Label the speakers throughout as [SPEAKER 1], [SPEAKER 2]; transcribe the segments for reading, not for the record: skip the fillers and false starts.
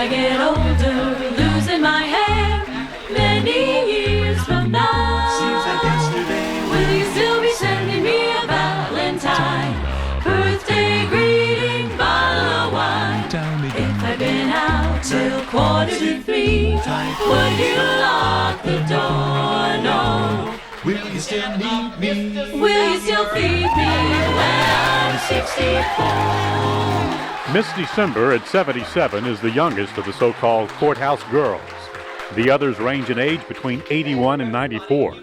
[SPEAKER 1] I get older, losing my hair many years from now.
[SPEAKER 2] Seems like yesterday.
[SPEAKER 1] Will you still be sending me a Valentine, birthday greeting, bottle of wine? If I've been out till 2:45, would you lock the door? No.
[SPEAKER 2] Will you still need me?
[SPEAKER 1] Will you still feed me when I'm 64?
[SPEAKER 3] Miss December at 77 is the youngest of the so-called Courthouse Girls. The others range in age between 81 and 94.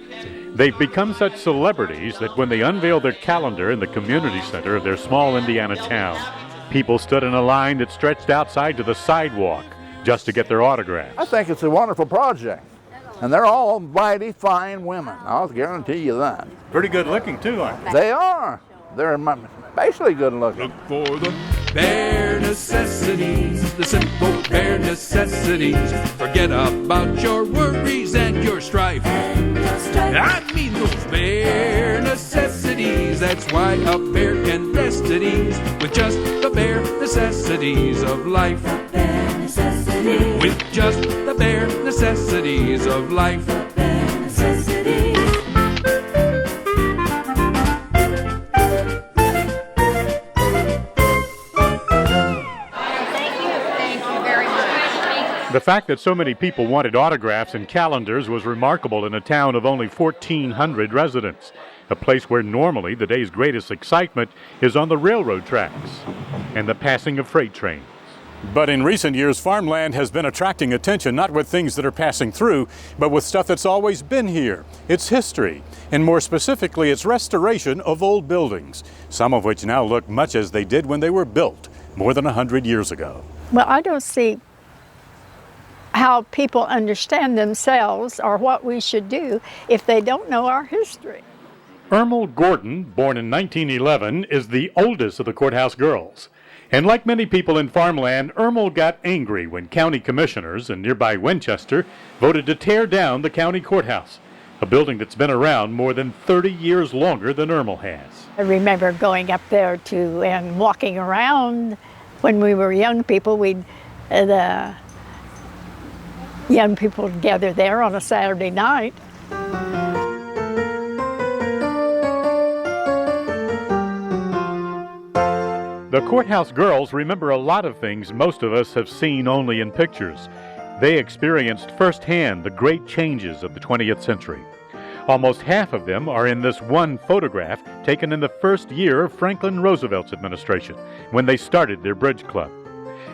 [SPEAKER 3] They've become such celebrities that when they unveiled their calendar in the community center of their small Indiana town, people stood in a line that stretched outside to the sidewalk just to get their autographs.
[SPEAKER 4] I think it's a wonderful project. And they're all mighty fine women. I'll guarantee you that.
[SPEAKER 3] Pretty good looking too, aren't they?
[SPEAKER 4] They are. They're basically good looking.
[SPEAKER 5] Look for the bare necessities, the simple bare necessities. Forget about your worries and your strife. I mean those bare necessities. That's why a bear can rest at ease with just the bare necessities of life. With just the bare necessities of life.
[SPEAKER 3] The fact that so many people wanted autographs and calendars was remarkable in a town of only 1,400 residents, a place where normally the day's greatest excitement is on the railroad tracks and the passing of freight trains. But in recent years, farmland has been attracting attention not with things that are passing through, but with stuff that's always been here, its history, and more specifically, its restoration of old buildings, some of which now look much as they did when they were built more than 100 years ago.
[SPEAKER 6] Well, I don't see how people understand themselves or what we should do if they don't know our history.
[SPEAKER 3] Ermel Gordon, born in 1911, is the oldest of the Courthouse Girls. And like many people in farmland, Ermel got angry when county commissioners in nearby Winchester voted to tear down the county courthouse, a building that's been around more than 30 years longer than Ermel has.
[SPEAKER 6] I remember going up there and walking around when we were young people. The young people would gather there on a Saturday night.
[SPEAKER 3] The Courthouse Girls remember a lot of things most of us have seen only in pictures. They experienced firsthand the great changes of the 20th century. Almost half of them are in this one photograph taken in the first year of Franklin Roosevelt's administration, when they started their bridge club.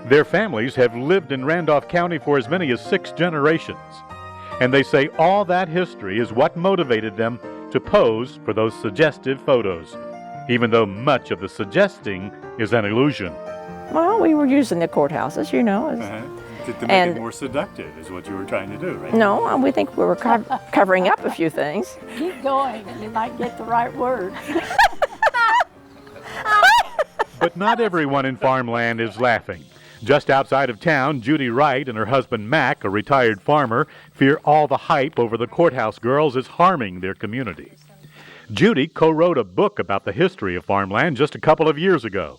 [SPEAKER 3] Their families have lived in Randolph County for as many as 6 generations. And they say all that history is what motivated them to pose for those suggestive photos, even though much of the suggesting is an illusion.
[SPEAKER 7] Well, we were using the courthouses, you know.
[SPEAKER 3] To make it more seductive is what you were trying to do, right?
[SPEAKER 7] No, we think we were covering up a few things.
[SPEAKER 6] Keep going and you might get the right word.
[SPEAKER 3] But not everyone in farmland is laughing. Just outside of town, Judy Wright and her husband Mac, a retired farmer, fear all the hype over the Courthouse Girls is harming their community. Judy co-wrote a book about the history of farmland just a couple of years ago,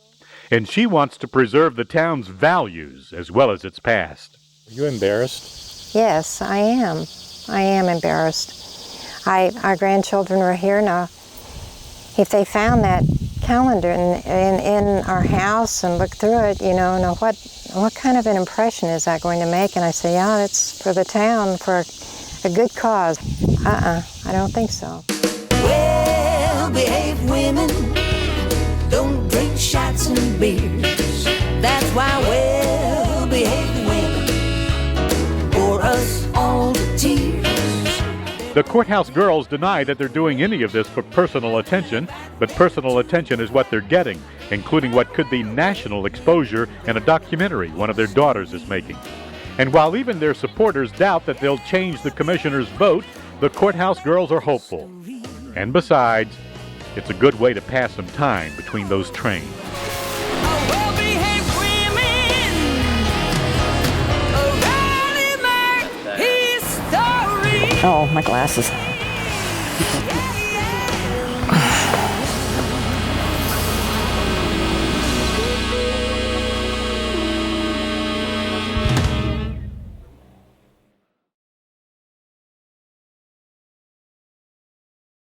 [SPEAKER 3] and she wants to preserve the town's values as well as its past. Are you embarrassed?
[SPEAKER 8] Yes, I am. I am embarrassed. Our grandchildren were here now. If they found that calendar in our house and looked through it, now what kind of an impression is that going to make? And I say, yeah, it's for the town, for a good cause. I don't think so.
[SPEAKER 1] Well-behaved women don't drink shots and beers. That's why well-behaved women pour us all to tears.
[SPEAKER 3] The Courthouse Girls deny that they're doing any of this for personal attention, but personal attention is what they're getting, including what could be national exposure in a documentary one of their daughters is making. And while even their supporters doubt that they'll change the commissioner's vote, the Courthouse Girls are hopeful. And besides, it's a good way to pass some time between those trains.
[SPEAKER 7] Oh, my glasses.